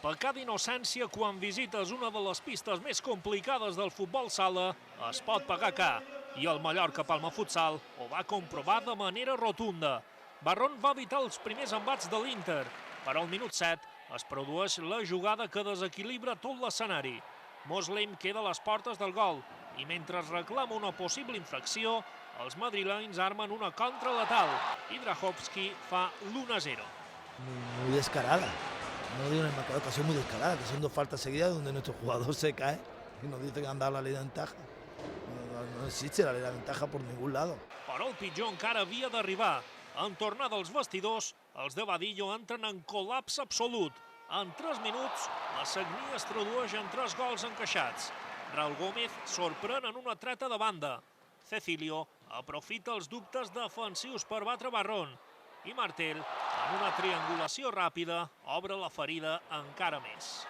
Pecar d'innocència quan visites una de les pistes més complicades del futbol sala es pot pagar car, i el Mallorca Palma Futsal ho va comprovar de manera rotunda. Barron va evitar els primers embats de l'Inter, però al minut 7 es produeix la jugada que desequilibra tot l'escenari. Moslem queda a les portes del gol i mentre es reclama una possible infracció, els madrilenys armen una contra letal i Drahovski fa l'1-0. Muy descarada. No digo en el marcador, que ha sido muy descarada, que son dos faltas seguidas donde nuestro jugador se cae y nos dice que han dado la ley de ventaja. No existe la ley de ventaja por ningún lado. Però el pitjor encara havia d'arribar. En tornar dels vestidors, els de Badillo entren en col·lapse absolut. En 3 minuts, la sagnia es tradueix en 3 gols encaixats. Raúl Gómez sorprèn en una treta de banda. Cecilio aprofita els dubtes defensius per batre Barron. I Martel, en una triangulació ràpida, obre la ferida encara més.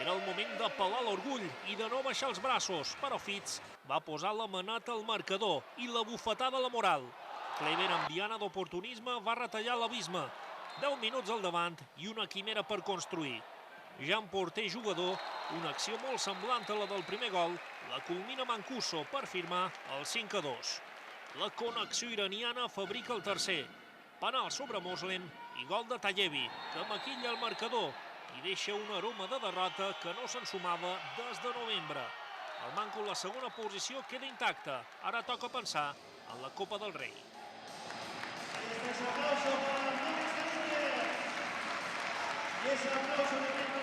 Era el moment d'apel·lar l'orgull i de no baixar els braços, però Fitz va posar la maneta al marcador i la bufetada a la moral. Kleber, amb diana d'oportunisme, va retallar l'abisme. 10 minuts al davant i una quimera per construir. Ja en porter jugador, una acció molt semblant a la del primer gol, la culmina Mancuso per firmar el 5-2. La connexió iraniana fabrica el tercer. Penal sobre Moslem i gol de Tallevi, que maquilla el marcador i deixa un aroma de derrota que no s'ensumava des de novembre. El Manco en la segona posició queda intacta. Ara toca pensar en la Copa del Rei.